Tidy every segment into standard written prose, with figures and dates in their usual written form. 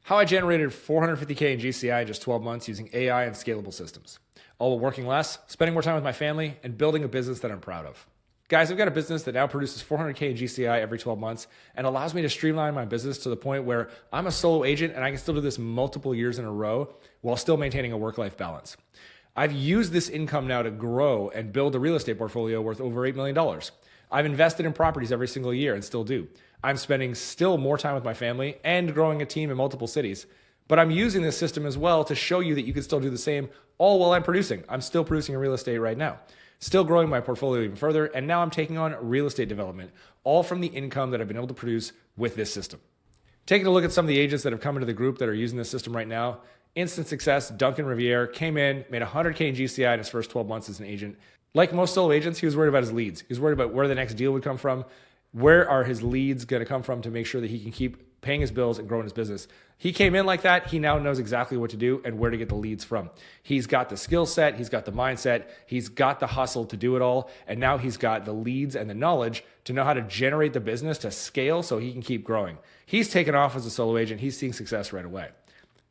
How I generated $450K in GCI in just 12 months using AI and scalable systems. All while working less, spending more time with my family, and building a business that I'm proud of. Guys, I've got a business that now produces $400K in GCI every 12 months and allows me to streamline my business to the point where I'm a solo agent and I can still do this multiple years in a row while still maintaining a work-life balance. I've used this income now to grow and build a real estate portfolio worth over $8 million. I've invested in properties every single year and still do. I'm spending still more time with my family and growing a team in multiple cities. But I'm using this system as well to show you that you can still do the same all while I'm producing. I'm still producing in real estate right now, still growing my portfolio even further. And now I'm taking on real estate development, all from the income that I've been able to produce with this system. Taking a look at some of the agents that have come into the group that are using this system right now. Instant success, Duncan Riviere came in, made $100K in GCI in his first 12 months as an agent. Like most solo agents, he was worried about his leads. He was worried about where the next deal would come from. Where are his leads going to come from to make sure that he can keep paying his bills and growing his business? He came in like that. He now knows exactly what to do and where to get the leads from. He's got the skill set. He's got the mindset. He's got the hustle to do it all. And now he's got the leads and the knowledge to know how to generate the business to scale so he can keep growing. He's taken off as a solo agent. He's seeing success right away.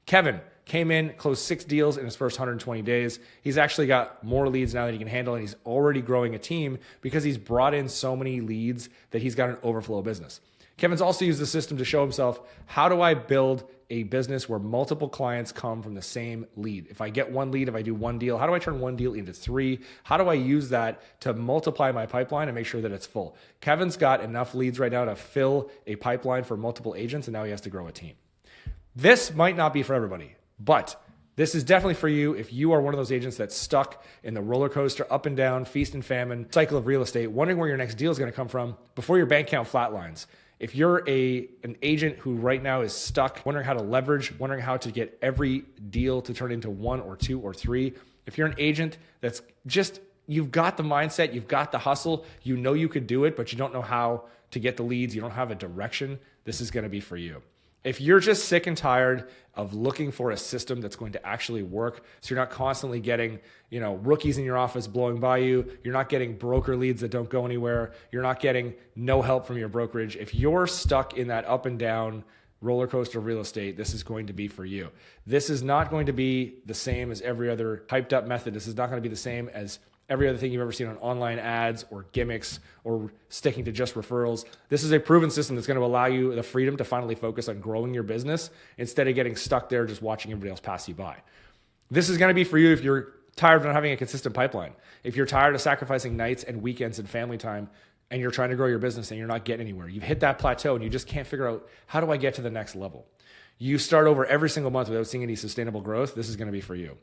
Kevin came in, closed 6 deals in his first 120 days. He's actually got more leads now that he can handle, and he's already growing a team because he's brought in so many leads that he's got an overflow business. Kevin's also used the system to show himself, how do I build a business where multiple clients come from the same lead? If I get one lead, if I do one deal, how do I turn one deal into 3? How do I use that to multiply my pipeline and make sure that it's full? Kevin's got enough leads right now to fill a pipeline for multiple agents, and now he has to grow a team. This might not be for everybody, but this is definitely for you if you are one of those agents that's stuck in the roller coaster, up and down, feast and famine cycle of real estate, wondering where your next deal is going to come from before your bank account flatlines. If you're an agent who right now is stuck, wondering how to leverage, wondering how to get every deal to turn into 1 or 2 or 3, if you're an agent that's just, you've got the mindset, you've got the hustle, you know you could do it, but you don't know how to get the leads, you don't have a direction, this is going to be for you. If you're just sick and tired of looking for a system that's going to actually work, so you're not constantly getting, rookies in your office blowing by you, you're not getting broker leads that don't go anywhere, you're not getting no help from your brokerage. If you're stuck in that up and down roller coaster of real estate, this is going to be for you. This is not going to be the same as every other hyped up method. This is not going to be the same as every other thing you've ever seen on online ads or gimmicks or sticking to just referrals. This is a proven system that's going to allow you the freedom to finally focus on growing your business instead of getting stuck there just watching everybody else pass you by. This is going to be for you if you're tired of not having a consistent pipeline. If you're tired of sacrificing nights and weekends and family time and you're trying to grow your business and you're not getting anywhere. You've hit that plateau and you just can't figure out, how do I get to the next level? You start over every single month without seeing any sustainable growth. This is going to be for you.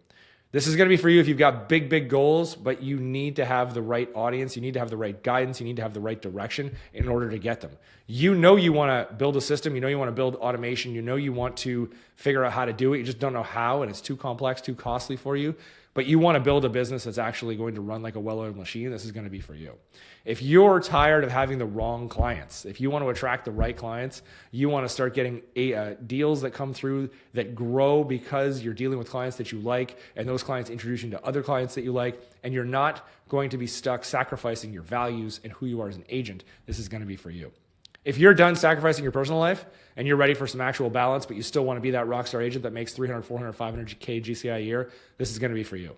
This is going to be for you if you've got big, big goals, but you need to have the right audience. You need to have the right guidance. You need to have the right direction in order to get them. You know you want to build a system. You know you want to build automation. You know you want to figure out how to do it. You just don't know how, and it's too complex, too costly for you. But you want to build a business that's actually going to run like a well-oiled machine. This is going to be for you. If you're tired of having the wrong clients, if you want to attract the right clients, you want to start getting deals that come through that grow because you're dealing with clients that you like, and those clients introduce you to other clients that you like, and you're not going to be stuck sacrificing your values and who you are as an agent, this is going to be for you. If you're done sacrificing your personal life and you're ready for some actual balance, but you still want to be that rockstar agent that makes 300, 400, 500K GCI a year, this is going to be for you.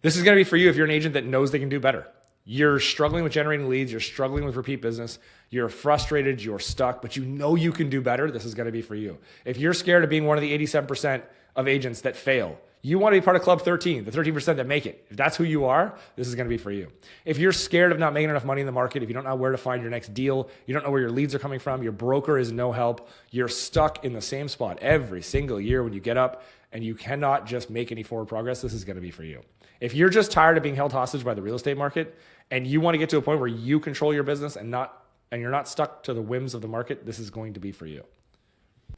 This is going to be for you if you're an agent that knows they can do better. You're struggling with generating leads. You're struggling with repeat business. You're frustrated. You're stuck, but you know you can do better. This is going to be for you. If you're scared of being one of the 87% of agents that fail, you want to be part of Club 13, the 13% that make it. If that's who you are, this is going to be for you. If you're scared of not making enough money in the market, if you don't know where to find your next deal, you don't know where your leads are coming from, your broker is no help, you're stuck in the same spot every single year when you get up and you cannot just make any forward progress, this is going to be for you. If you're just tired of being held hostage by the real estate market and you want to get to a point where you control your business and you're not stuck to the whims of the market, this is going to be for you.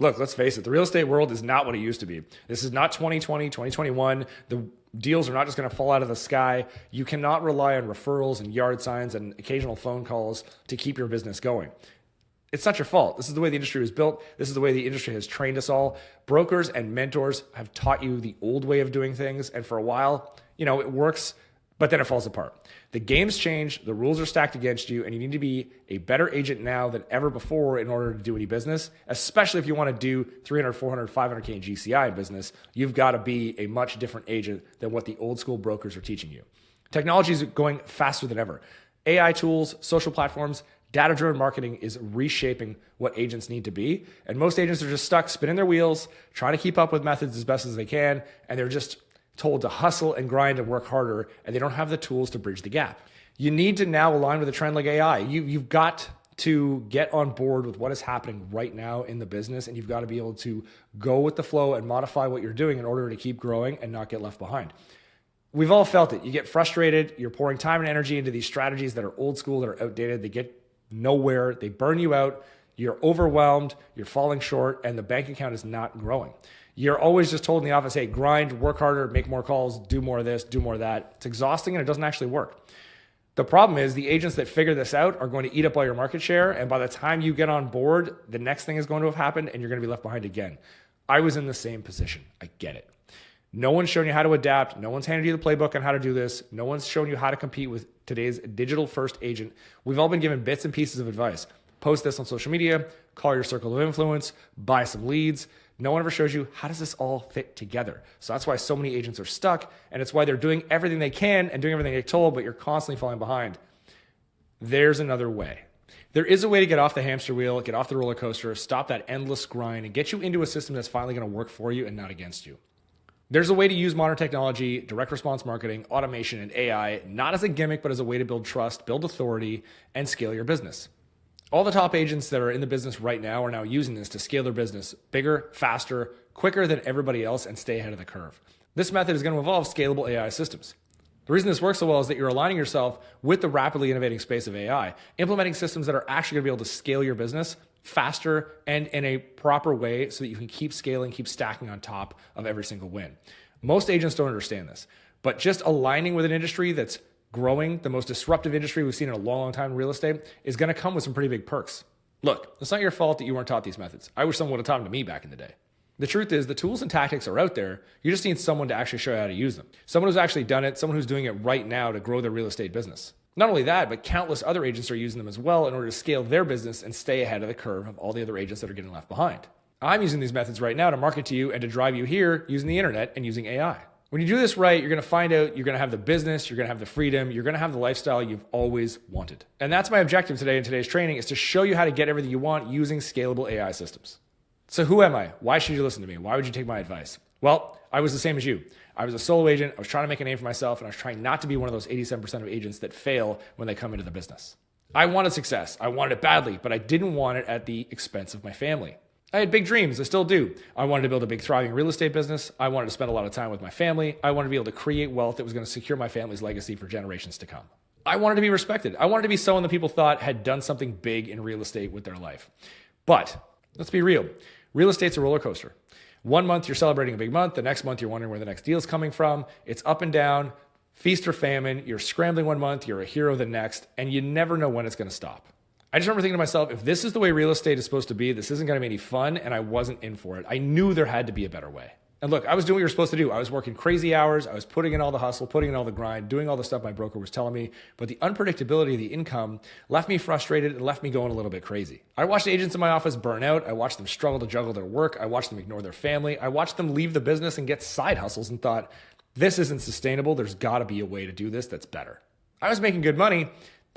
Look, let's face it, the real estate world is not what it used to be. This is not 2020, 2021. The deals are not just going to fall out of the sky. You cannot rely on referrals and yard signs and occasional phone calls to keep your business going. It's not your fault. This is the way the industry was built. This is the way the industry has trained us all. Brokers and mentors have taught you the old way of doing things. And for a while, it works But then it falls apart. The game's changed, the rules are stacked against you, and you need to be a better agent now than ever before in order to do any business, especially if you want to do 300, 400, 500K in GCI in business. You've got to be a much different agent than what the old school brokers are teaching you. Technology is going faster than ever. AI tools, social platforms, data-driven marketing is reshaping what agents need to be. And most agents are just stuck spinning their wheels, trying to keep up with methods as best as they can, and they're just told to hustle and grind and work harder, and they don't have the tools to bridge the gap. You need to now align with a trend like AI. You've got to get on board with what is happening right now in the business, and you've got to be able to go with the flow and modify what you're doing in order to keep growing and not get left behind. We've all felt it. You get frustrated. You're pouring time and energy into these strategies that are old school, that are outdated. They get nowhere. They burn you out. You're overwhelmed. You're falling short, and the bank account is not growing. You're always just told in the office, hey, grind, work harder, make more calls, do more of this, do more of that. It's exhausting and it doesn't actually work. The problem is the agents that figure this out are going to eat up all your market share. And by the time you get on board, the next thing is going to have happened and you're going to be left behind again. I was in the same position. I get it. No one's shown you how to adapt. No one's handed you the playbook on how to do this. No one's shown you how to compete with today's digital first agent. We've all been given bits and pieces of advice. Post this on social media, call your circle of influence, buy some leads. No one ever shows you how does this all fit together. So that's why so many agents are stuck, and it's why they're doing everything they can and doing everything they're told, but you're constantly falling behind. There's another way. There is a way to get off the hamster wheel, get off the roller coaster, stop that endless grind, and get you into a system that's finally going to work for you and not against you. There's a way to use modern technology, direct response marketing, automation, and AI, not as a gimmick, but as a way to build trust, build authority, and scale your business. All the top agents that are in the business right now are now using this to scale their business bigger, faster, quicker than everybody else and stay ahead of the curve. This method is going to involve scalable AI systems. The reason this works so well is that you're aligning yourself with the rapidly innovating space of AI, implementing systems that are actually going to be able to scale your business faster and in a proper way so that you can keep scaling, keep stacking on top of every single win. Most agents don't understand this, but just aligning with an industry that's growing, the most disruptive industry we've seen in a long, long time in real estate, is going to come with some pretty big perks. Look, it's not your fault that you weren't taught these methods. I wish someone would have taught them to me back in the day. The truth is the tools and tactics are out there. You just need someone to actually show you how to use them. Someone who's actually done it, someone who's doing it right now to grow their real estate business. Not only that, but countless other agents are using them as well in order to scale their business and stay ahead of the curve of all the other agents that are getting left behind. I'm using these methods right now to market to you and to drive you here using the internet and using AI. When you do this right, you're going to find out you're going to have the business, you're going to have the freedom, you're going to have the lifestyle you've always wanted. And that's my objective today in today's training, is to show you how to get everything you want using scalable AI systems. So who am I? Why should you listen to me? Why would you take my advice? Well, I was the same as you. I was a solo agent. I was trying to make a name for myself, and I was trying not to be one of those 87% of agents that fail when they come into the business. I wanted success. I wanted it badly, but I didn't want it at the expense of my family. I had big dreams. I still do. I wanted to build a big, thriving real estate business. I wanted to spend a lot of time with my family. I wanted to be able to create wealth that was going to secure my family's legacy for generations to come. I wanted to be respected. I wanted to be someone that people thought had done something big in real estate with their life. But let's be real. Real estate's a roller coaster. One month you're celebrating a big month. The next month you're wondering where the next deal is coming from. It's up and down, feast or famine. You're scrambling one month, you're a hero the next, and you never know when it's going to stop. I just remember thinking to myself, if this is the way real estate is supposed to be, this isn't going to be any fun, and I wasn't in for it. I knew there had to be a better way. And look, I was doing what you're supposed to do. I was working crazy hours. I was putting in all the hustle, putting in all the grind, doing all the stuff my broker was telling me. But the unpredictability of the income left me frustrated and left me going a little bit crazy. I watched agents in my office burn out. I watched them struggle to juggle their work. I watched them ignore their family. I watched them leave the business and get side hustles and thought, this isn't sustainable. There's got to be a way to do this that's better. I was making good money,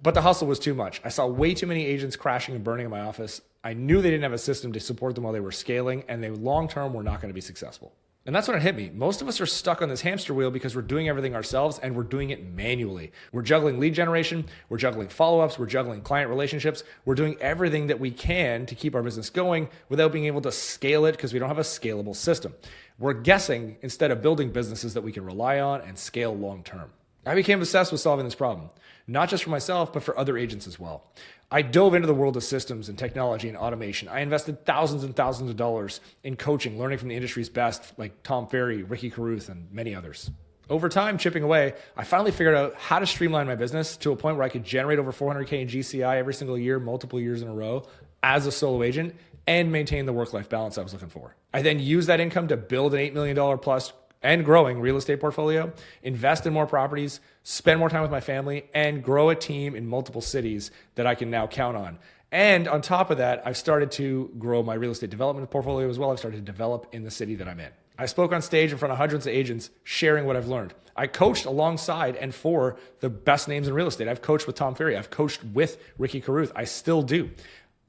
but the hustle was too much. I saw way too many agents crashing and burning in my office. I knew they didn't have a system to support them while they were scaling, and they long-term were not going to be successful. And that's when it hit me. Most of us are stuck on this hamster wheel because we're doing everything ourselves and we're doing it manually. We're juggling lead generation, we're juggling follow-ups, we're juggling client relationships. We're doing everything that we can to keep our business going without being able to scale it because we don't have a scalable system. We're guessing instead of building businesses that we can rely on and scale long-term. I became obsessed with solving this problem, not just for myself, but for other agents as well. I dove into the world of systems and technology and automation. I invested thousands and thousands of dollars in coaching, learning from the industry's best, like Tom Ferry, Ricky Carruth, and many others. Over time, chipping away, I finally figured out how to streamline my business to a point where I could generate over $400K in GCI every single year, multiple years in a row, as a solo agent, and maintain the work-life balance I was looking for. I then used that income to build an $8 million plus and growing real estate portfolio, invest in more properties, spend more time with my family, and grow a team in multiple cities that I can now count on. And on top of that, I've started to grow my real estate development portfolio as well. I've started to develop in the city that I'm in. I spoke on stage in front of hundreds of agents sharing what I've learned. I coached alongside and for the best names in real estate. I've coached with Tom Ferry. I've coached with Ricky Carruth. I still do.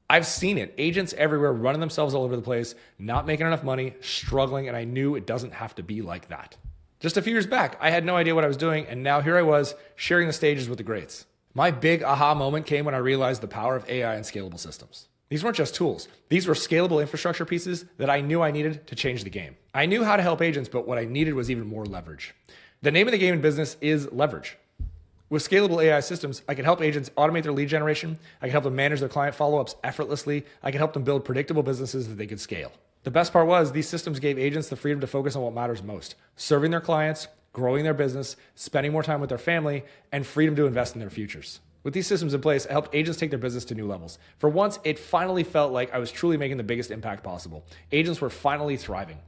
I've seen it. Agents everywhere running themselves all over the place, not making enough money, struggling, and I knew it doesn't have to be like that. Just a few years back, I had no idea what I was doing, and now here I was sharing the stages with the greats. My big aha moment came when I realized the power of AI and scalable systems. These weren't just tools. These were scalable infrastructure pieces that I knew I needed to change the game. I knew how to help agents, but what I needed was even more leverage. The name of the game in business is leverage. With scalable AI systems, I can help agents automate their lead generation. I can help them manage their client follow-ups effortlessly. I can help them build predictable businesses that they could scale. The best part was these systems gave agents the freedom to focus on what matters most: serving their clients, growing their business, spending more time with their family, and freedom to invest in their futures. With these systems in place, I helped agents take their business to new levels. For once, it finally felt like I was truly making the biggest impact possible. Agents were finally thriving.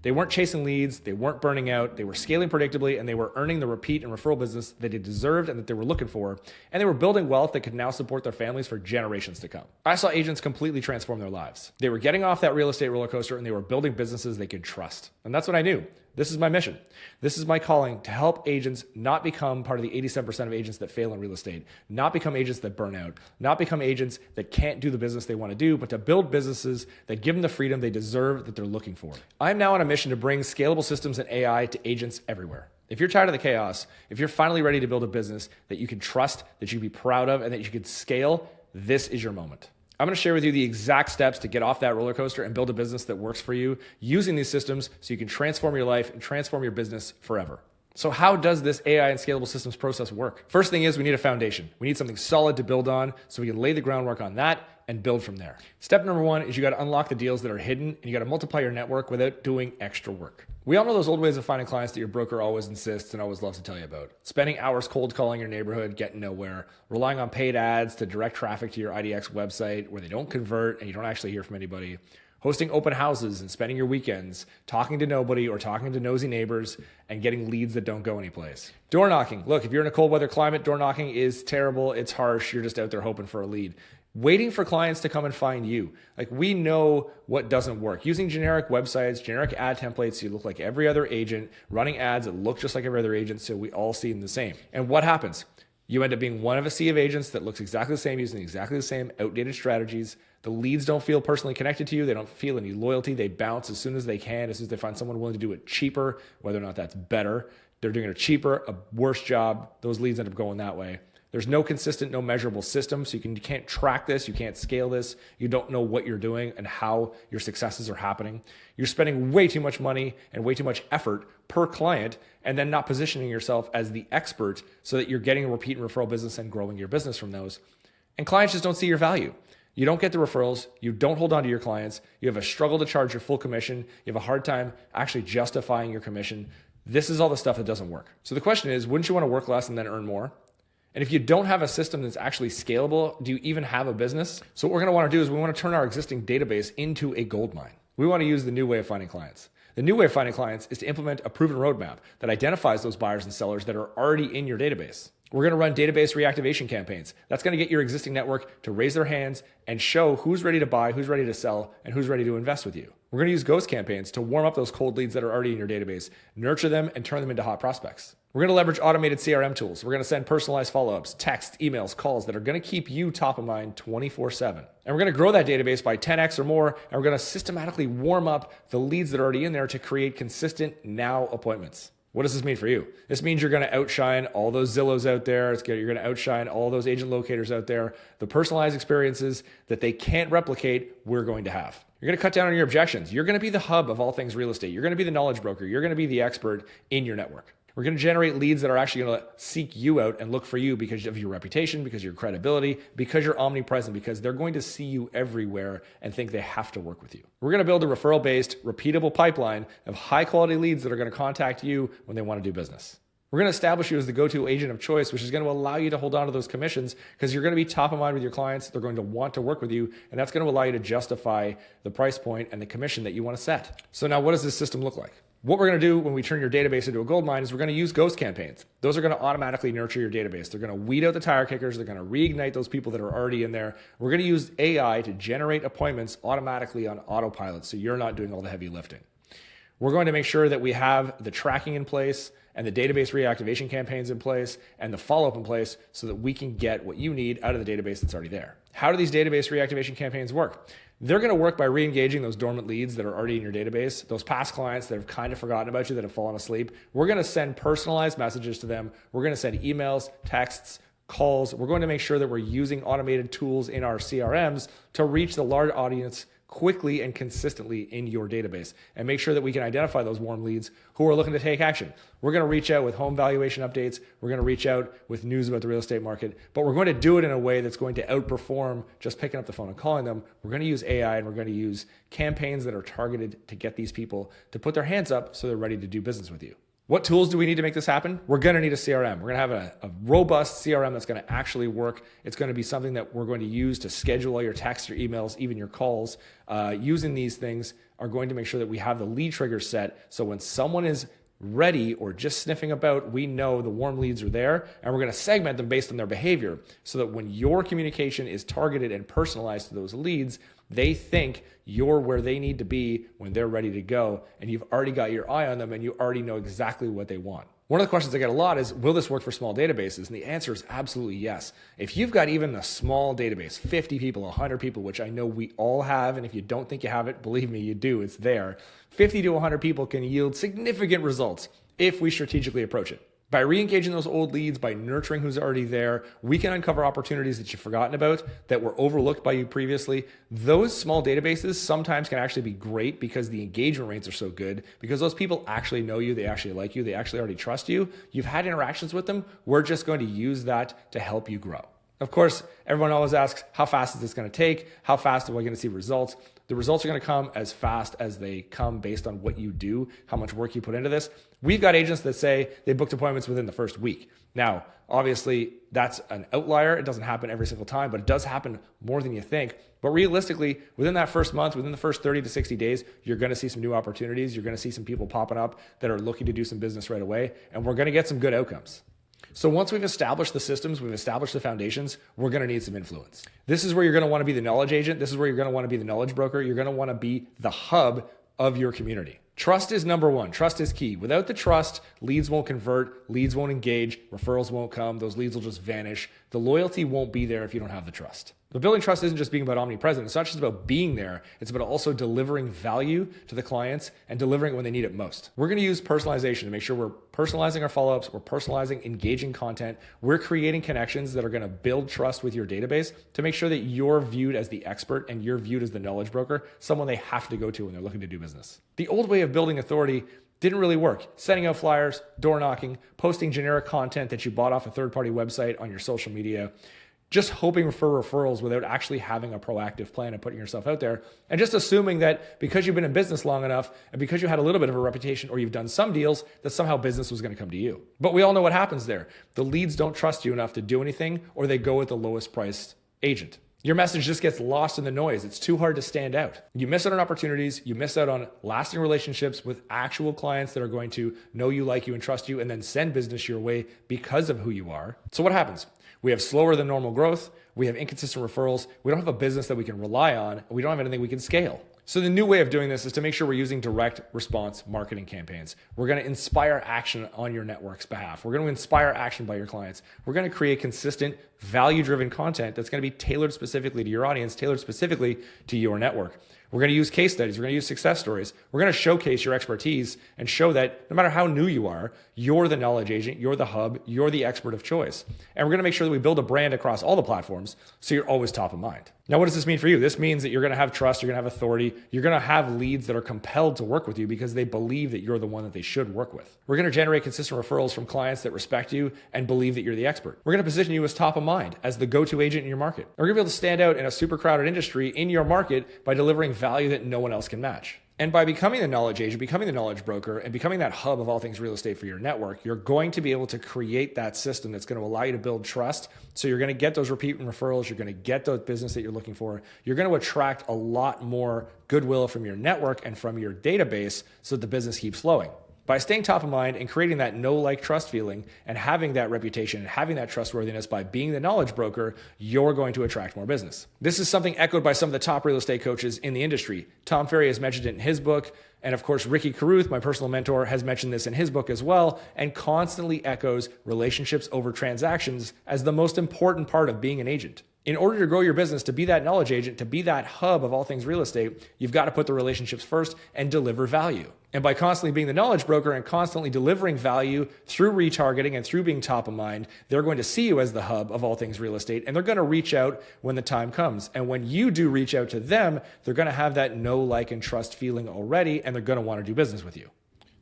They weren't chasing leads, they weren't burning out, they were scaling predictably, and they were earning the repeat and referral business that they deserved and that they were looking for, and they were building wealth that could now support their families for generations to come. I saw agents completely transform their lives. They were getting off that real estate roller coaster and they were building businesses they could trust. And that's what I knew. This is my mission. This is my calling, to help agents not become part of the 87% of agents that fail in real estate, not become agents that burn out, not become agents that can't do the business they want to do, but to build businesses that give them the freedom they deserve, that they're looking for. I'm now on a mission to bring scalable systems and AI to agents everywhere. If you're tired of the chaos, if you're finally ready to build a business that you can trust, that you can be proud of, and that you can scale, this is your moment. I'm going to share with you the exact steps to get off that roller coaster and build a business that works for you using these systems so you can transform your life and transform your business forever. So how does this AI and scalable systems process work? First thing is we need a foundation. We need something solid to build on so we can lay the groundwork on that and build from there. Step number one is you got to unlock the deals that are hidden and you got to multiply your network without doing extra work. We all know those old ways of finding clients that your broker always insists and always loves to tell you about. Spending hours cold calling your neighborhood, getting nowhere, relying on paid ads to direct traffic to your IDX website where they don't convert and you don't actually hear from anybody. Hosting open houses and spending your weekends talking to nobody or talking to nosy neighbors and getting leads that don't go anyplace. Door knocking. Look, if you're in a cold weather climate, door knocking is terrible. It's harsh. You're just out there hoping for a lead. Waiting for clients to come and find you. Like, we know what doesn't work. Using generic websites, generic ad templates, so you look like every other agent, running ads that look just like every other agent so we all see them the same. And what happens? You end up being one of a sea of agents that looks exactly the same, using exactly the same outdated strategies. The leads don't feel personally connected to you. They don't feel any loyalty. They bounce as soon as they can, as soon as they find someone willing to do it cheaper, whether or not that's better. They're doing it cheaper, a worse job. Those leads end up going that way. There's no consistent, no measurable system, so you can't track this, you can't scale this, you don't know what you're doing and how your successes are happening. You're spending way too much money and way too much effort per client and then not positioning yourself as the expert so that you're getting a repeat and referral business and growing your business from those. And clients just don't see your value. You don't get the referrals, you don't hold on to your clients, you have a struggle to charge your full commission, you have a hard time actually justifying your commission. This is all the stuff that doesn't work. So the question is, wouldn't you want to work less and then earn more? And if you don't have a system that's actually scalable, do you even have a business? So what we're going to want to do is we want to turn our existing database into a gold mine. We want to use the new way of finding clients. The new way of finding clients is to implement a proven roadmap that identifies those buyers and sellers that are already in your database. We're going to run database reactivation campaigns. That's going to get your existing network to raise their hands and show who's ready to buy, who's ready to sell, and who's ready to invest with you. We're going to use ghost campaigns to warm up those cold leads that are already in your database, nurture them, and turn them into hot prospects. We're going to leverage automated CRM tools. We're going to send personalized follow-ups, text, emails, calls that are going to keep you top of mind 24/7. And we're going to grow that database by 10x or more, and we're going to systematically warm up the leads that are already in there to create consistent now appointments. What does this mean for you? This means you're going to outshine all those Zillows out there. You're going to outshine all those agent locators out there. The personalized experiences that they can't replicate, we're going to have. You're going to cut down on your objections. You're going to be the hub of all things real estate. You're going to be the knowledge broker. You're going to be the expert in your network. We're going to generate leads that are actually going to seek you out and look for you because of your reputation, because of your credibility, because you're omnipresent, because they're going to see you everywhere and think they have to work with you. We're going to build a referral-based, repeatable pipeline of high-quality leads that are going to contact you when they want to do business. We're going to establish you as the go-to agent of choice, which is going to allow you to hold on to those commissions because you're going to be top of mind with your clients. They're going to want to work with you, and that's going to allow you to justify the price point and the commission that you want to set. So now what does this system look like? What we're going to do when we turn your database into a gold mine is we're going to use ghost campaigns. Those are going to automatically nurture your database. They're going to weed out the tire kickers. They're going to reignite those people that are already in there. We're going to use AI to generate appointments automatically on autopilot so you're not doing all the heavy lifting. We're going to make sure that we have the tracking in place and the database reactivation campaigns in place and the follow-up in place so that we can get what you need out of the database that's already there. How do these database reactivation campaigns work? They're going to work by re-engaging those dormant leads that are already in your database, those past clients that have kind of forgotten about you, that have fallen asleep. We're going to send personalized messages to them. We're going to send emails, texts, calls. We're going to make sure that we're using automated tools in our CRMs to reach the large audience quickly and consistently in your database and make sure that we can identify those warm leads who are looking to take action. We're going to reach out with home valuation updates. We're going to reach out with news about the real estate market, but we're going to do it in a way that's going to outperform just picking up the phone and calling them. We're going to use AI and we're going to use campaigns that are targeted to get these people to put their hands up so they're ready to do business with you. What tools do we need to make this happen? We're going to need a CRM. We're going to have a robust CRM that's going to actually work. It's going to be something that we're going to use to schedule all your texts, your emails, even your calls. Using these things are going to make sure that we have the lead triggers set. So when someone is ready or just sniffing about, we know the warm leads are there, and we're going to segment them based on their behavior so that when your communication is targeted and personalized to those leads, they think you're where they need to be when they're ready to go, and you've already got your eye on them and you already know exactly what they want. One of the questions I get a lot is, will this work for small databases? And the answer is absolutely yes. If you've got even a small database, 50 people, 100 people, which I know we all have, and if you don't think you have it, believe me, you do, it's there. 50 to 100 people can yield significant results if we strategically approach it. By re-engaging those old leads, by nurturing who's already there, we can uncover opportunities that you've forgotten about, that were overlooked by you previously. Those small databases sometimes can actually be great because the engagement rates are so good, because those people actually know you, they actually like you, they actually already trust you. You've had interactions with them. We're just going to use that to help you grow. Of course, everyone always asks, how fast is this going to take? How fast are we going to see results? The results are going to come as fast as they come based on what you do, how much work you put into this. We've got agents that say they booked appointments within the first week. Now, obviously, that's an outlier. It doesn't happen every single time, but it does happen more than you think. But realistically, within that first month, within the first 30 to 60 days, you're going to see some new opportunities. You're going to see some people popping up that are looking to do some business right away, and we're going to get some good outcomes. So once we've established the systems, we've established the foundations, we're going to need some influence. This is where you're going to want to be the knowledge agent. This is where you're going to want to be the knowledge broker. You're going to want to be the hub of your community. Trust is number one. Trust is key. Without the trust, leads won't convert, leads won't engage, referrals won't come, those leads will just vanish. The loyalty won't be there if you don't have the trust. But building trust isn't just being about omnipresent. It's not just about being there. It's about also delivering value to the clients and delivering it when they need it most. We're going to use personalization to make sure we're personalizing our follow-ups, we're personalizing engaging content, we're creating connections that are going to build trust with your database to make sure that you're viewed as the expert and you're viewed as the knowledge broker, someone they have to go to when they're looking to do business. The old way of building authority didn't really work. Sending out flyers, door knocking, posting generic content that you bought off a third-party website on your social media, just hoping for referrals without actually having a proactive plan and putting yourself out there, and just assuming that because you've been in business long enough and because you had a little bit of a reputation or you've done some deals, that somehow business was going to come to you. But we all know what happens there. The leads don't trust you enough to do anything, or they go with the lowest priced agent. Your message just gets lost in the noise. It's too hard to stand out. You miss out on opportunities. You miss out on lasting relationships with actual clients that are going to know you, like you, and trust you, and then send business your way because of who you are. So what happens? We have slower than normal growth. We have inconsistent referrals. We don't have a business that we can rely on. We don't have anything we can scale. So the new way of doing this is to make sure we're using direct response marketing campaigns. We're going to inspire action on your network's behalf. We're going to inspire action by your clients. We're going to create consistent, value-driven content that's going to be tailored specifically to your audience, tailored specifically to your network. We're going to use case studies. We're going to use success stories. We're going to showcase your expertise and show that no matter how new you are, you're the knowledge agent, you're the hub, you're the expert of choice. And we're going to make sure that we build a brand across all the platforms so you're always top of mind. Now, what does this mean for you? This means that you're going to have trust, you're going to have authority, you're going to have leads that are compelled to work with you because they believe that you're the one that they should work with. We're going to generate consistent referrals from clients that respect you and believe that you're the expert. We're going to position you as top of mind, as the go-to agent in your market. We're going to be able to stand out in a super crowded industry in your market by delivering value that no one else can match. And by becoming the knowledge agent, becoming the knowledge broker, and becoming that hub of all things real estate for your network, you're going to be able to create that system that's going to allow you to build trust. So you're going to get those repeat referrals. You're going to get the business that you're looking for. You're going to attract a lot more goodwill from your network and from your database so that the business keeps flowing. By staying top of mind and creating that know, like, trust feeling and having that reputation and having that trustworthiness by being the knowledge broker, you're going to attract more business. This is something echoed by some of the top real estate coaches in the industry. Tom Ferry has mentioned it in his book. And of course, Ricky Carruth, my personal mentor, has mentioned this in his book as well, and constantly echoes relationships over transactions as the most important part of being an agent. In order to grow your business, to be that knowledge agent, to be that hub of all things real estate, you've got to put the relationships first and deliver value. And by constantly being the knowledge broker and constantly delivering value through retargeting and through being top of mind, they're going to see you as the hub of all things real estate, and they're going to reach out when the time comes. And when you do reach out to them, they're going to have that know, like, and trust feeling already, and they're going to want to do business with you.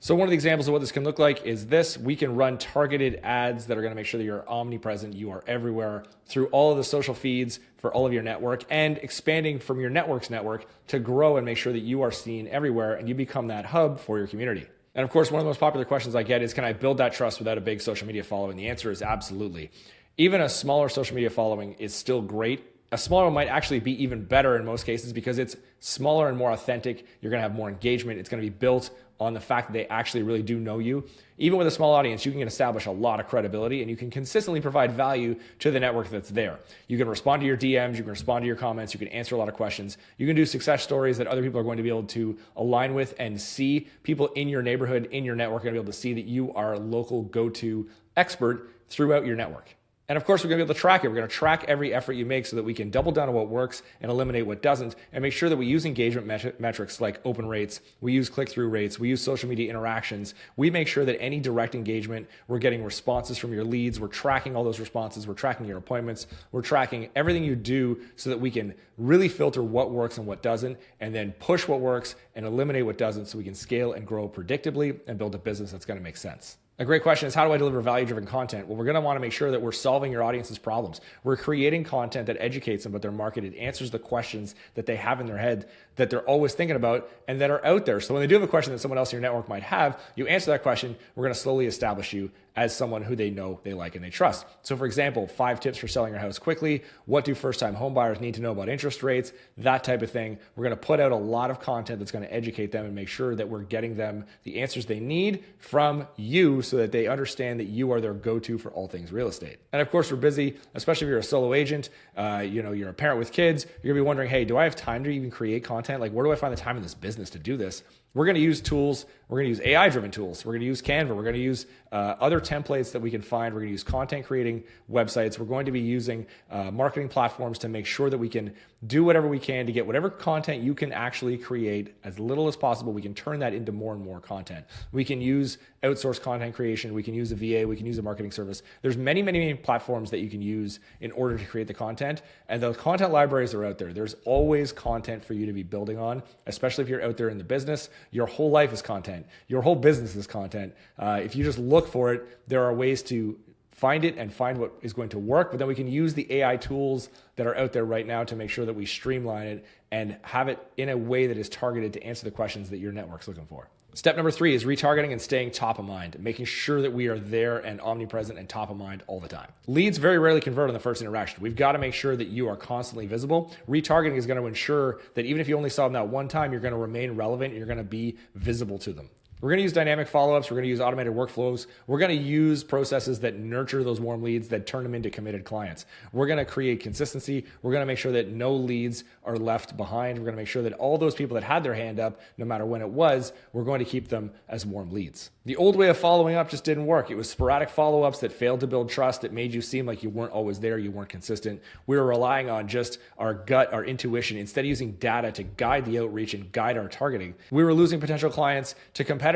So one of the examples of what this can look like is this. We can run targeted ads that are going to make sure that you're omnipresent. You are everywhere through all of the social feeds for all of your network, and expanding from your network's network to grow and make sure that you are seen everywhere and you become that hub for your community. And of course, one of the most popular questions I get is, can I build that trust without a big social media following? The answer is absolutely. Even a smaller social media following is still great. A smaller one might actually be even better in most cases because it's smaller and more authentic. You're going to have more engagement. It's going to be built on the fact that they actually really do know you. Even with a small audience, you can establish a lot of credibility, and you can consistently provide value to the network that's there. You can respond to your DMs, you can respond to your comments, you can answer a lot of questions. You can do success stories that other people are going to be able to align with and see. People in your neighborhood, in your network, are going to be able to see that you are a local go-to expert throughout your network. And of course, we're going to be able to track it. We're going to track every effort you make so that we can double down on what works and eliminate what doesn't, and make sure that we use engagement metrics like open rates, we use click-through rates, we use social media interactions. We make sure that any direct engagement, we're getting responses from your leads, we're tracking all those responses, we're tracking your appointments, we're tracking everything you do so that we can really filter what works and what doesn't, and then push what works and eliminate what doesn't so we can scale and grow predictably and build a business that's going to make sense. A great question is, how do I deliver value-driven content? Well, we're going to want to make sure that we're solving your audience's problems. We're creating content that educates them about their market. It answers the questions that they have in their head that they're always thinking about and that are out there. So when they do have a question that someone else in your network might have, you answer that question. We're going to slowly establish you as someone who they know, they like, and they trust. So for example, 5 tips for selling your house quickly. What do first-time home buyers need to know about interest rates? That type of thing. We're going to put out a lot of content that's going to educate them and make sure that we're getting them the answers they need from you so that they understand that you are their go-to for all things real estate. And of course, we're busy, especially if you're a solo agent, you're a parent with kids, you're gonna be wondering, hey, do I have time to even create content? Like, where do I find the time in this business to do this? We're going to use tools. We're going to use AI-driven tools. We're going to use Canva. We're going to use other templates that we can find. We're going to use content creating websites. We're going to be using marketing platforms to make sure that we can do whatever we can to get whatever content you can actually create as little as possible. We can turn that into more and more content. We can use outsourced content creation. We can use a VA. We can use a marketing service. There's many, many, many platforms that you can use in order to create the content. And those content libraries are out there. There's always content for you to be building on, especially if you're out there in the business. Your whole life is content. Your whole business is content. If you just look for it, there are ways to find it and find what is going to work, but then we can use the AI tools that are out there right now to make sure that we streamline it and have it in a way that is targeted to answer the questions that your network's looking for. Step number 3 is retargeting and staying top of mind, making sure that we are there and omnipresent and top of mind all the time. Leads very rarely convert on the first interaction. We've got to make sure that you are constantly visible. Retargeting is going to ensure that even if you only saw them that one time, you're going to remain relevant and you're going to be visible to them. We're going to use dynamic follow-ups. We're going to use automated workflows. We're going to use processes that nurture those warm leads, that turn them into committed clients. We're going to create consistency. We're going to make sure that no leads are left behind. We're going to make sure that all those people that had their hand up, no matter when it was, we're going to keep them as warm leads. The old way of following up just didn't work. It was sporadic follow-ups that failed to build trust. It made you seem like you weren't always there. You weren't consistent. We were relying on just our gut, our intuition, instead of using data to guide the outreach and guide our targeting. We were losing potential clients to competitors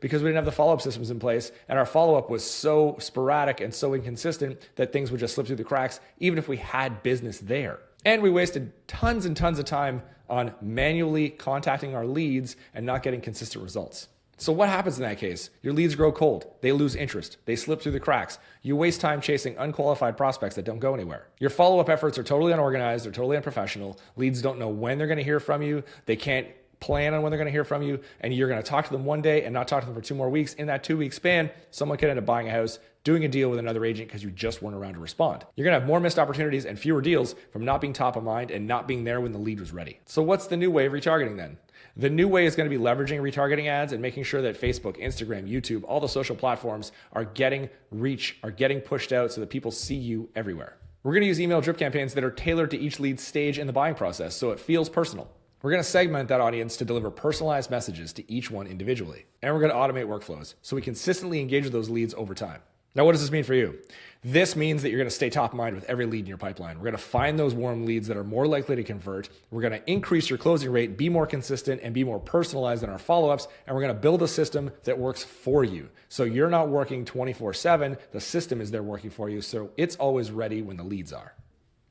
because we didn't have the follow-up systems in place, and our follow-up was so sporadic and so inconsistent that things would just slip through the cracks, even if we had business there. And we wasted tons and tons of time on manually contacting our leads and not getting consistent results. So what happens in that case? Your leads grow cold. They lose interest. They slip through the cracks. You waste time chasing unqualified prospects that don't go anywhere. Your follow-up efforts are totally unorganized. They're totally unprofessional. Leads don't know when they're going to hear from you. They can't plan on when they're going to hear from you, and you're going to talk to them one day and not talk to them for 2 more weeks. In that 2-week span, someone could end up buying a house, doing a deal with another agent because you just weren't around to respond. You're going to have more missed opportunities and fewer deals from not being top of mind and not being there when the lead was ready. So what's the new way of retargeting then? The new way is going to be leveraging retargeting ads and making sure that Facebook, Instagram, YouTube, all the social platforms are getting reach, are getting pushed out so that people see you everywhere. We're going to use email drip campaigns that are tailored to each lead stage in the buying process so it feels personal. We're going to segment that audience to deliver personalized messages to each one individually. And we're going to automate workflows so we consistently engage with those leads over time. Now, what does this mean for you? This means that you're going to stay top of mind with every lead in your pipeline. We're going to find those warm leads that are more likely to convert. We're going to increase your closing rate, be more consistent, and be more personalized in our follow-ups. And we're going to build a system that works for you. So you're not working 24/7. The system is there working for you. So it's always ready when the leads are.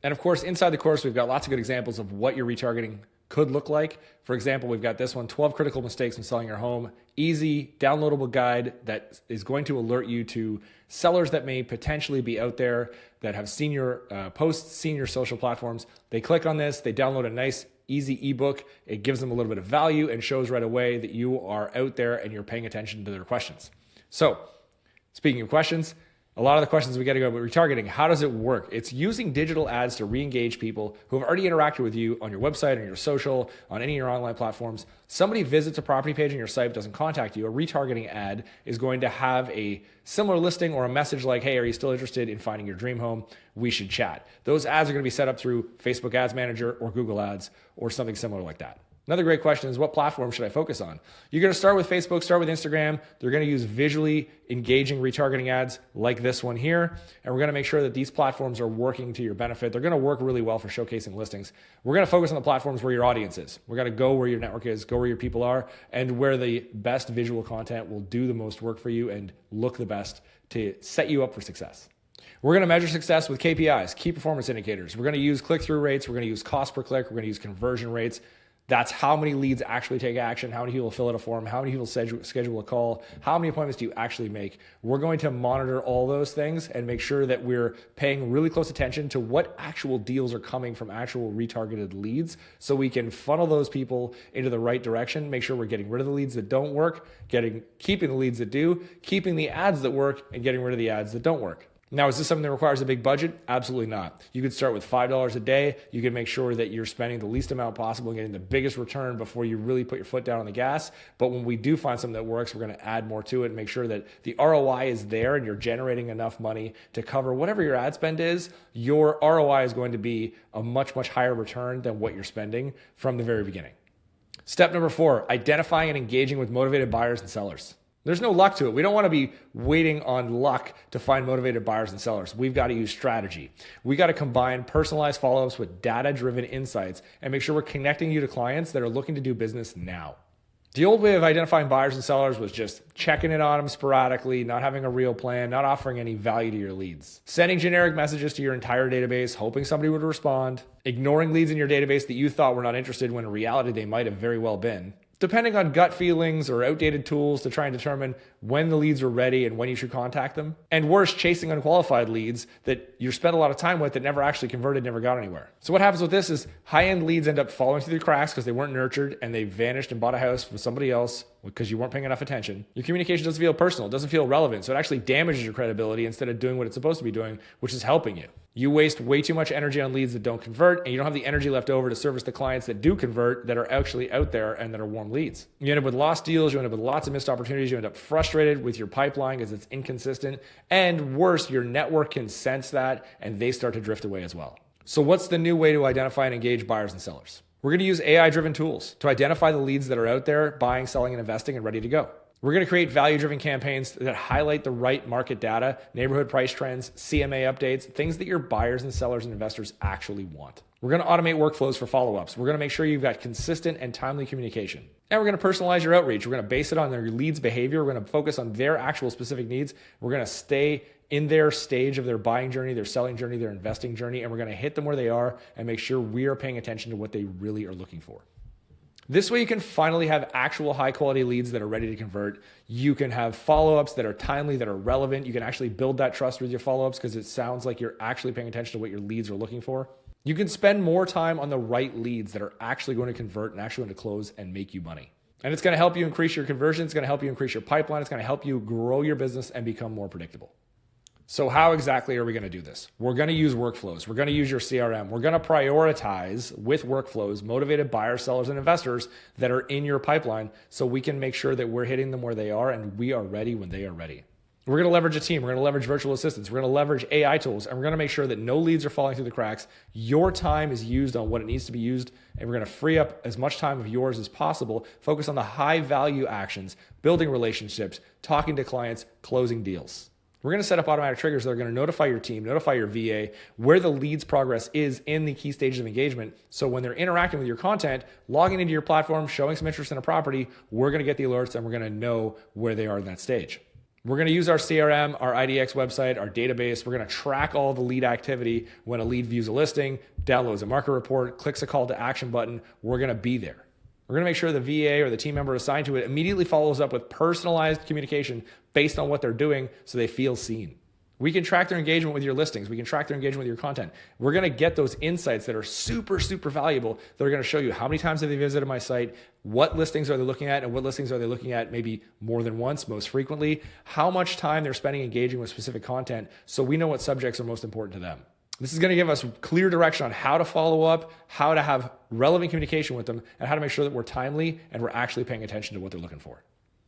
And of course, inside the course, we've got lots of good examples of what your retargeting could look like. For example, we've got this one, 12 critical mistakes when selling your home. Easy, downloadable guide that is going to alert you to sellers that may potentially be out there that have seen your posts, seen your social platforms. They click on this, they download a nice, easy ebook. It gives them a little bit of value and shows right away that you are out there and you're paying attention to their questions. So, speaking of questions, a lot of the questions we get to go about retargeting, how does it work? It's using digital ads to re-engage people who have already interacted with you on your website, on your social, on any of your online platforms. Somebody visits a property page on your site but doesn't contact you. A retargeting ad is going to have a similar listing or a message like, hey, are you still interested in finding your dream home? We should chat. Those ads are going to be set up through Facebook Ads Manager or Google Ads or something similar like that. Another great question is, what platform should I focus on? You're going to start with Facebook, start with Instagram. They're going to use visually engaging retargeting ads like this one here. And we're going to make sure that these platforms are working to your benefit. They're going to work really well for showcasing listings. We're going to focus on the platforms where your audience is. We're going to go where your network is, go where your people are, and where the best visual content will do the most work for you and look the best to set you up for success. We're going to measure success with KPIs, key performance indicators. We're going to use click-through rates. We're going to use cost per click. We're going to use conversion rates. That's how many leads actually take action, how many people fill out a form, how many people schedule a call, how many appointments do you actually make. We're going to monitor all those things and make sure that we're paying really close attention to what actual deals are coming from actual retargeted leads so we can funnel those people into the right direction, make sure we're getting rid of the leads that don't work, keeping the leads that do, keeping the ads that work, and getting rid of the ads that don't work. Now, is this something that requires a big budget? Absolutely not. You could start with $5 a day. You can make sure that you're spending the least amount possible and getting the biggest return before you really put your foot down on the gas. But when we do find something that works, we're going to add more to it and make sure that the ROI is there and you're generating enough money to cover whatever your ad spend is. Your ROI is going to be a much, much higher return than what you're spending from the very beginning. Step number 4, identifying and engaging with motivated buyers and sellers. There's no luck to it. We don't want to be waiting on luck to find motivated buyers and sellers. We've got to use strategy. We got to combine personalized follow-ups with data-driven insights and make sure we're connecting you to clients that are looking to do business now. The old way of identifying buyers and sellers was just checking in on them sporadically, not having a real plan, not offering any value to your leads. Sending generic messages to your entire database, hoping somebody would respond. Ignoring leads in your database that you thought were not interested when in reality they might have very well been. Depending on gut feelings or outdated tools to try and determine when the leads are ready and when you should contact them. And worse, chasing unqualified leads that you spent a lot of time with that never actually converted, never got anywhere. So what happens with this is high-end leads end up falling through the cracks because they weren't nurtured and they vanished and bought a house from somebody else because you weren't paying enough attention. Your communication doesn't feel personal, it doesn't feel relevant, so it actually damages your credibility instead of doing what it's supposed to be doing, which is helping you. You waste way too much energy on leads that don't convert, and you don't have the energy left over to service the clients that do convert, that are actually out there and that are warm leads. You end up with lost deals, you end up with lots of missed opportunities, you end up frustrated with your pipeline because it's inconsistent, and worse, your network can sense that and they start to drift away as well. So what's the new way to identify and engage buyers and sellers? We're going to use AI-driven tools to identify the leads that are out there, buying, selling, and investing and ready to go. We're going to create value-driven campaigns that highlight the right market data, neighborhood price trends, CMA updates, things that your buyers and sellers and investors actually want. We're going to automate workflows for follow-ups. We're going to make sure you've got consistent and timely communication. And we're going to personalize your outreach. We're going to base it on their leads' behavior. We're going to focus on their actual specific needs. We're going to stay in their stage of their buying journey, their selling journey, their investing journey, and we're going to hit them where they are and make sure we are paying attention to what they really are looking for. This way you can finally have actual high quality leads that are ready to convert. You can have follow-ups that are timely, that are relevant. You can actually build that trust with your follow-ups because it sounds like you're actually paying attention to what your leads are looking for. You can spend more time on the right leads that are actually going to convert and actually going to close and make you money. And it's going to help you increase your conversion. It's going to help you increase your pipeline. It's going to help you grow your business and become more predictable. So how exactly are we going to do this? We're going to use workflows. We're going to use your CRM. We're going to prioritize with workflows motivated buyers, sellers, and investors that are in your pipeline so we can make sure that we're hitting them where they are and we are ready when they are ready. We're going to leverage a team. We're going to leverage virtual assistants. We're going to leverage AI tools, and we're going to make sure that no leads are falling through the cracks. Your time is used on what it needs to be used, and we're going to free up as much time of yours as possible. Focus on the high value actions, building relationships, talking to clients, closing deals. We're going to set up automatic triggers that are going to notify your team, notify your VA where the lead's progress is in the key stages of engagement. So when they're interacting with your content, logging into your platform, showing some interest in a property, we're going to get the alerts and we're going to know where they are in that stage. We're going to use our CRM, our IDX website, our database. We're going to track all the lead activity. When a lead views a listing, downloads a market report, clicks a call to action button, we're going to be there. We're going to make sure the VA or the team member assigned to it immediately follows up with personalized communication based on what they're doing so they feel seen. We can track their engagement with your listings. We can track their engagement with your content. We're going to get those insights that are super, super valuable that are going to show you how many times have they visited my site, what listings are they looking at, and what listings are they looking at maybe more than once, most frequently, how much time they're spending engaging with specific content so we know what subjects are most important to them. This is going to give us clear direction on how to follow up, how to have relevant communication with them, and how to make sure that we're timely and we're actually paying attention to what they're looking for.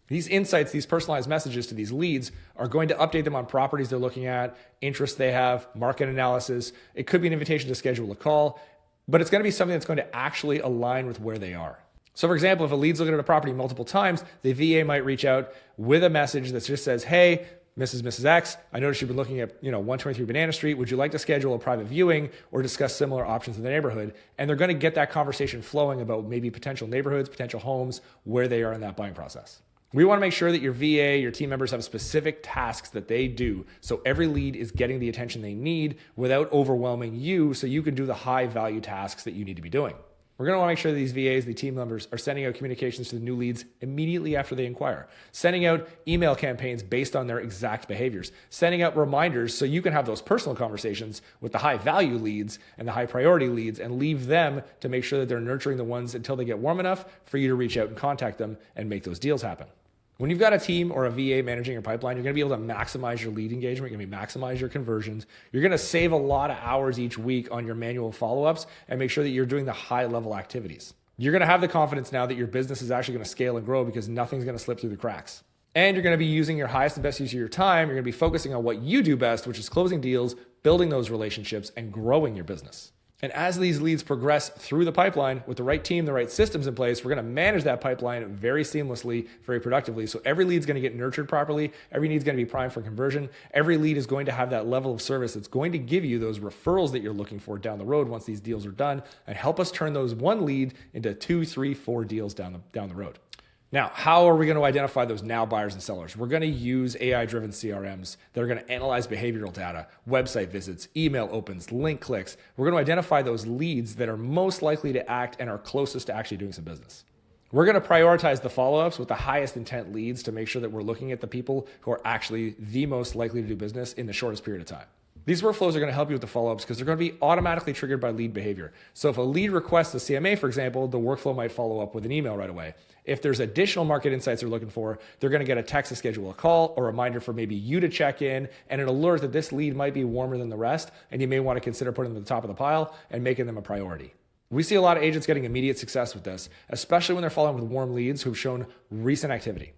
These insights, these personalized messages to these leads are going to update them on properties they're looking at, interests they have, market analysis. It could be an invitation to schedule a call, but it's going to be something that's going to actually align with where they are. So for example, if a lead's looking at a property multiple times, the VA might reach out with a message that just says, hey, Mrs. X, I noticed you've been looking at 123 Banana Street. Would you like to schedule a private viewing or discuss similar options in the neighborhood? And they're going to get that conversation flowing about maybe potential neighborhoods, potential homes, where they are in that buying process. We want to make sure that your VA, your team members have specific tasks that they do so every lead is getting the attention they need without overwhelming you so you can do the high value tasks that you need to be doing. We're going to want to make sure that these VAs, the team members, are sending out communications to the new leads immediately after they inquire, sending out email campaigns based on their exact behaviors, sending out reminders so you can have those personal conversations with the high value leads and the high priority leads and leave them to make sure that they're nurturing the ones until they get warm enough for you to reach out and contact them and make those deals happen. When you've got a team or a VA managing your pipeline, you're going to be able to maximize your lead engagement. You're going to maximize your conversions. You're going to save a lot of hours each week on your manual follow-ups and make sure that you're doing the high-level activities. You're going to have the confidence now that your business is actually going to scale and grow because nothing's going to slip through the cracks. And you're going to be using your highest and best use of your time. You're going to be focusing on what you do best, which is closing deals, building those relationships, and growing your business. And as these leads progress through the pipeline with the right team, the right systems in place, we're going to manage that pipeline very seamlessly, very productively. So every lead's going to get nurtured properly. Every lead's going to be primed for conversion. Every lead is going to have that level of service that's going to give you those referrals that you're looking for down the road once these deals are done and help us turn those one lead into 2, 3, 4 deals down the road. Now, how are we going to identify those now buyers and sellers? We're going to use AI-driven CRMs that are going to analyze behavioral data, website visits, email opens, link clicks. We're going to identify those leads that are most likely to act and are closest to actually doing some business. We're going to prioritize the follow-ups with the highest intent leads to make sure that we're looking at the people who are actually the most likely to do business in the shortest period of time. These workflows are going to help you with the follow-ups because they're going to be automatically triggered by lead behavior. So if a lead requests a CMA, for example, the workflow might follow up with an email right away. If there's additional market insights they're looking for, they're going to get a text to schedule a call or a reminder for maybe you to check in and an alert that this lead might be warmer than the rest and you may want to consider putting them at the top of the pile and making them a priority. We see a lot of agents getting immediate success with this, especially when they're following with warm leads who've shown recent activity.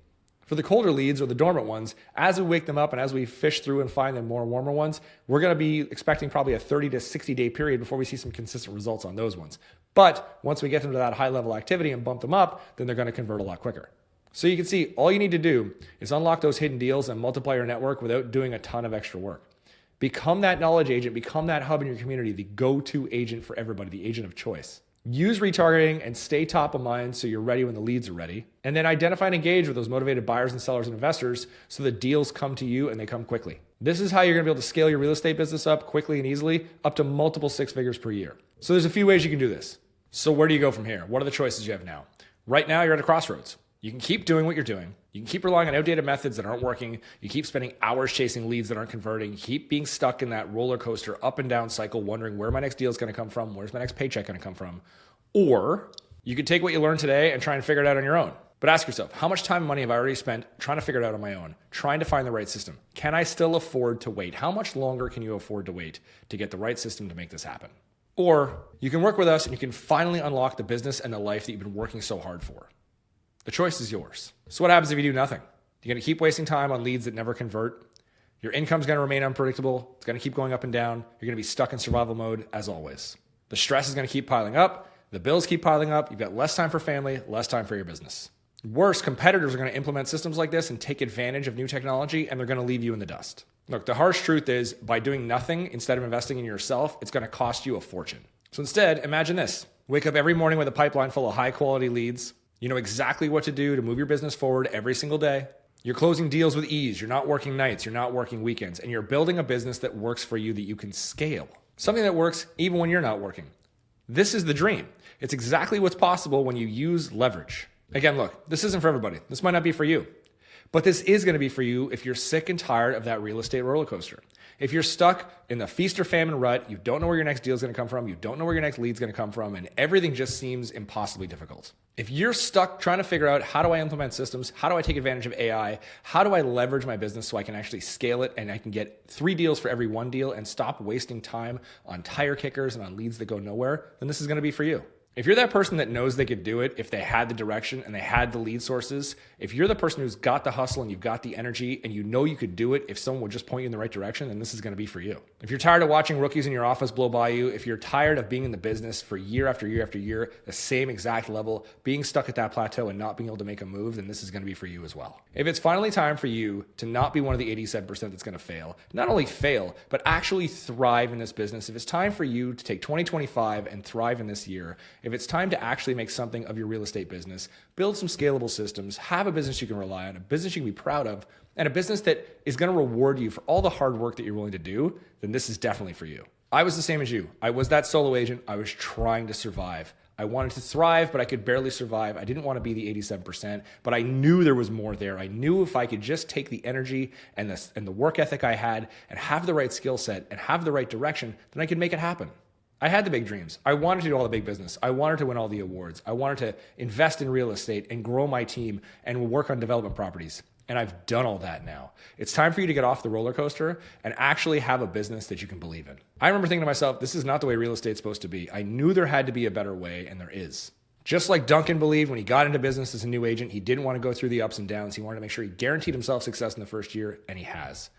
For the colder leads or the dormant ones, as we wake them up and as we fish through and find the more warmer ones, we're going to be expecting probably a 30 to 60 day period before we see some consistent results on those ones. But once we get them to that high level activity and bump them up, then they're going to convert a lot quicker. So you can see all you need to do is unlock those hidden deals and multiply your network without doing a ton of extra work. Become that knowledge agent, become that hub in your community, the go-to agent for everybody, the agent of choice. Use retargeting and stay top of mind so you're ready when the leads are ready. And then identify and engage with those motivated buyers and sellers and investors so the deals come to you and they come quickly. This is how you're going to be able to scale your real estate business up quickly and easily, up to multiple 6 figures per year. So there's a few ways you can do this. So where do you go from here? What are the choices you have now? Right now, you're at a crossroads. You can keep doing what you're doing. You can keep relying on outdated methods that aren't working. You keep spending hours chasing leads that aren't converting. You keep being stuck in that roller coaster up and down cycle, wondering where my next deal is going to come from, where's my next paycheck going to come from. Or you could take what you learned today and try and figure it out on your own. But ask yourself, how much time and money have I already spent trying to figure it out on my own, trying to find the right system? Can I still afford to wait? How much longer can you afford to wait to get the right system to make this happen? Or you can work with us and you can finally unlock the business and the life that you've been working so hard for. The choice is yours. So what happens if you do nothing? You're going to keep wasting time on leads that never convert. Your income's going to remain unpredictable. It's going to keep going up and down. You're going to be stuck in survival mode as always. The stress is going to keep piling up. The bills keep piling up. You've got less time for family, less time for your business. Worse, competitors are going to implement systems like this and take advantage of new technology, and they're going to leave you in the dust. Look, the harsh truth is by doing nothing instead of investing in yourself, it's going to cost you a fortune. So instead, imagine this. Wake up every morning with a pipeline full of high quality leads. You know exactly what to do to move your business forward every single day. You're closing deals with ease. You're not working nights. You're not working weekends. And you're building a business that works for you that you can scale. Something that works even when you're not working. This is the dream. It's exactly what's possible when you use leverage. Again, look, this isn't for everybody. This might not be for you. But this is going to be for you if you're sick and tired of that real estate roller coaster. If you're stuck in the feast or famine rut, you don't know where your next deal is going to come from, you don't know where your next lead is going to come from, and everything just seems impossibly difficult. If you're stuck trying to figure out how do I implement systems, how do I take advantage of AI, how do I leverage my business so I can actually scale it and I can get 3 deals for every 1 deal and stop wasting time on tire kickers and on leads that go nowhere, then this is going to be for you. If you're that person that knows they could do it, if they had the direction and they had the lead sources, if you're the person who's got the hustle and you've got the energy and you know you could do it if someone would just point you in the right direction, then this is going to be for you. If you're tired of watching rookies in your office blow by you, if you're tired of being in the business for year after year after year, the same exact level, being stuck at that plateau and not being able to make a move, then this is going to be for you as well. If it's finally time for you to not be one of the 87% that's going to fail, not only fail, but actually thrive in this business, if it's time for you to take 2025 and thrive in this year, if it's time to actually make something of your real estate business, build some scalable systems, have a business you can rely on, a business you can be proud of, and a business that is going to reward you for all the hard work that you're willing to do, then this is definitely for you. I was the same as you. I was that solo agent. I was trying to survive. I wanted to thrive, but I could barely survive. I didn't want to be the 87%, but I knew there was more there. I knew if I could just take the energy and the work ethic I had and have the right skill set and have the right direction, then I could make it happen. I had the big dreams. I wanted to do all the big business. I wanted to win all the awards. I wanted to invest in real estate and grow my team and work on development properties. And I've done all that now. It's time for you to get off the roller coaster and actually have a business that you can believe in. I remember thinking to myself, this is not the way real estate's supposed to be. I knew there had to be a better way, and there is. Just like Duncan believed when he got into business as a new agent, he didn't want to go through the ups and downs. He wanted to make sure he guaranteed himself success in the first year, and he has.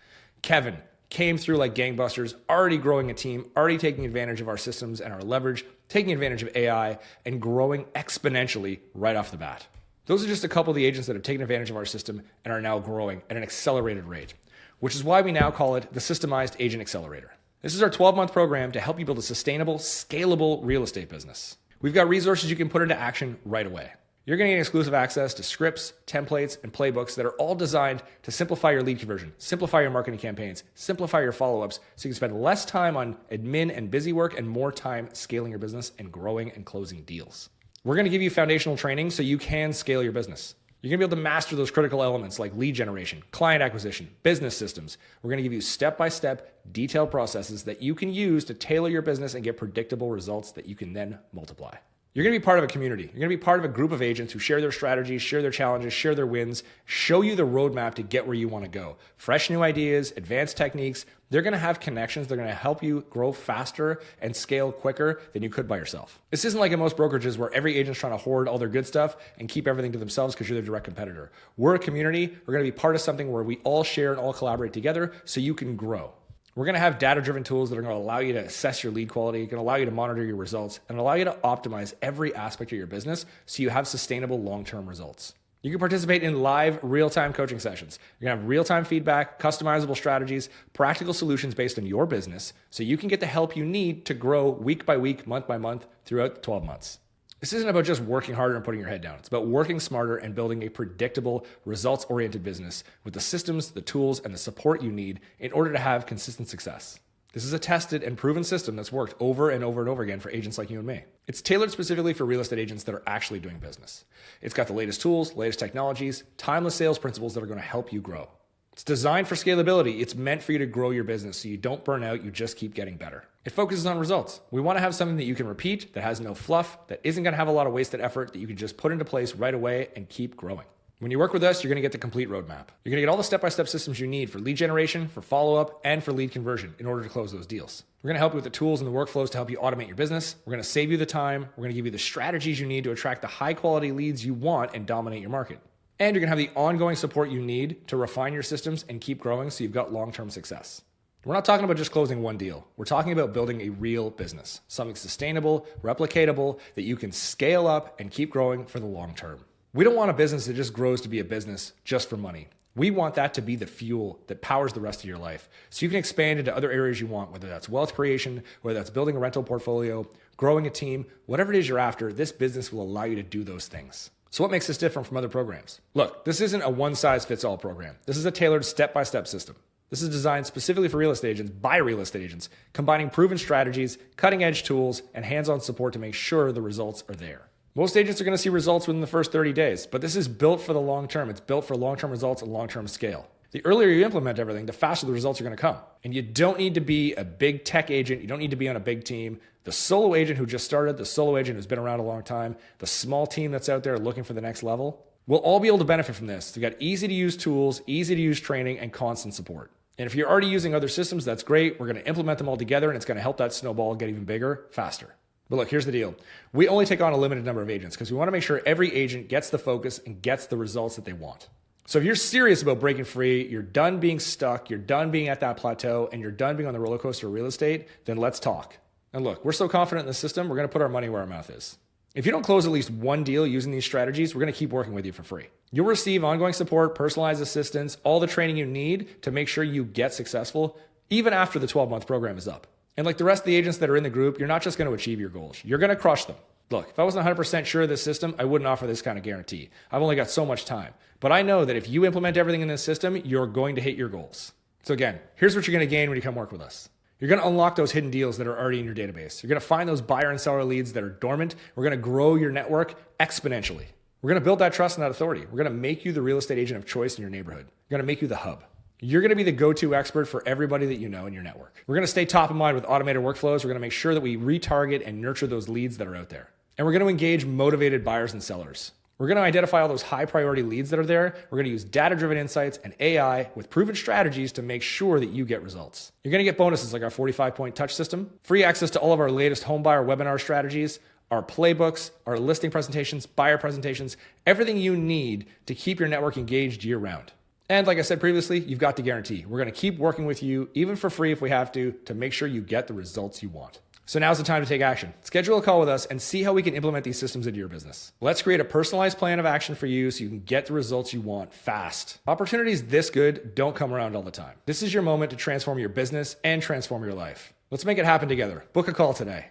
Kevin came through like gangbusters, already growing a team, already taking advantage of our systems and our leverage, taking advantage of AI, and growing exponentially right off the bat. Those are just a couple of the agents that have taken advantage of our system and are now growing at an accelerated rate, which is why we now call it the Systemized Agent Accelerator. This is our 12-month program to help you build a sustainable, scalable real estate business. We've got resources you can put into action right away. You're going to get exclusive access to scripts, templates, and playbooks that are all designed to simplify your lead conversion, simplify your marketing campaigns, simplify your follow-ups so you can spend less time on admin and busy work and more time scaling your business and growing and closing deals. We're going to give you foundational training so you can scale your business. You're going to be able to master those critical elements like lead generation, client acquisition, business systems. We're going to give you step-by-step, detailed processes that you can use to tailor your business and get predictable results that you can then multiply. You're going to be part of a community. You're going to be part of a group of agents who share their strategies, share their challenges, share their wins, show you the roadmap to get where you want to go. Fresh new ideas, advanced techniques. They're going to have connections. They're going to help you grow faster and scale quicker than you could by yourself. This isn't like in most brokerages where every agent's trying to hoard all their good stuff and keep everything to themselves because you're their direct competitor. We're a community. We're going to be part of something where we all share and all collaborate together so you can grow. We're going to have data-driven tools that are going to allow you to assess your lead quality, going to allow you to monitor your results, and allow you to optimize every aspect of your business so you have sustainable long-term results. You can participate in live, real-time coaching sessions. You're going to have real-time feedback, customizable strategies, practical solutions based on your business so you can get the help you need to grow week by week, month by month throughout the 12 months. This isn't about just working harder and putting your head down. It's about working smarter and building a predictable, results-oriented business with the systems, the tools, and the support you need in order to have consistent success. This is a tested and proven system that's worked over and over and over again for agents like you and me. It's tailored specifically for real estate agents that are actually doing business. It's got the latest tools, latest technologies, timeless sales principles that are going to help you grow. It's designed for scalability. It's meant for you to grow your business so you don't burn out, you just keep getting better. It focuses on results. We want to have something that you can repeat, that has no fluff, that isn't going to have a lot of wasted effort, that you can just put into place right away and keep growing. When you work with us, you're going to get the complete roadmap. You're going to get all the step-by-step systems you need for lead generation, for follow-up, and for lead conversion in order to close those deals. We're going to help you with the tools and the workflows to help you automate your business. We're going to save you the time. We're going to give you the strategies you need to attract the high-quality leads you want and dominate your market. And you're going to have the ongoing support you need to refine your systems and keep growing so you've got long-term success. We're not talking about just closing one deal. We're talking about building a real business, something sustainable, replicatable, that you can scale up and keep growing for the long term. We don't want a business that just grows to be a business just for money. We want that to be the fuel that powers the rest of your life. So you can expand into other areas you want, whether that's wealth creation, whether that's building a rental portfolio, growing a team, whatever it is you're after, this business will allow you to do those things. So what makes this different from other programs? Look, this isn't a one-size-fits-all program. This is a tailored step-by-step system. This is designed specifically for real estate agents by real estate agents, combining proven strategies, cutting-edge tools, and hands-on support to make sure the results are there. Most agents are going to see results within the first 30 days, but this is built for the long term. It's built for long-term results and long-term scale. The earlier you implement everything, the faster the results are going to come. And you don't need to be a big tech agent. You don't need to be on a big team. The solo agent who just started, the solo agent who's been around a long time, the small team that's out there looking for the next level, we'll all be able to benefit from this. You've got easy-to-use tools, easy-to-use training, and constant support. And if you're already using other systems, that's great. We're going to implement them all together, and it's going to help that snowball get even bigger, faster. But look, here's the deal. We only take on a limited number of agents because we want to make sure every agent gets the focus and gets the results that they want. So if you're serious about breaking free, you're done being stuck, you're done being at that plateau, and you're done being on the roller coaster of real estate, then let's talk. And look, we're so confident in the system, we're going to put our money where our mouth is. If you don't close at least one deal using these strategies, we're going to keep working with you for free. You'll receive ongoing support, personalized assistance, all the training you need to make sure you get successful, even after the 12-month program is up. And like the rest of the agents that are in the group, you're not just going to achieve your goals. You're going to crush them. Look, if I wasn't 100% sure of this system, I wouldn't offer this kind of guarantee. I've only got so much time. But I know that if you implement everything in this system, you're going to hit your goals. So again, here's what you're going to gain when you come work with us. You're going to unlock those hidden deals that are already in your database. You're going to find those buyer and seller leads that are dormant. We're going to grow your network exponentially. We're going to build that trust and that authority. We're going to make you the real estate agent of choice in your neighborhood. We're going to make you the hub. You're going to be the go-to expert for everybody that you know in your network. We're going to stay top of mind with automated workflows. We're going to make sure that we retarget and nurture those leads that are out there. And we're going to engage motivated buyers and sellers. We're going to identify all those high-priority leads that are there. We're going to use data-driven insights and AI with proven strategies to make sure that you get results. You're going to get bonuses like our 45-point touch system, free access to all of our latest home buyer webinar strategies, our playbooks, our listing presentations, buyer presentations, everything you need to keep your network engaged year-round. And like I said previously, you've got the guarantee. We're going to keep working with you, even for free if we have to make sure you get the results you want. So now's the time to take action. Schedule a call with us and see how we can implement these systems into your business. Let's create a personalized plan of action for you so you can get the results you want fast. Opportunities this good don't come around all the time. This is your moment to transform your business and transform your life. Let's make it happen together. Book a call today.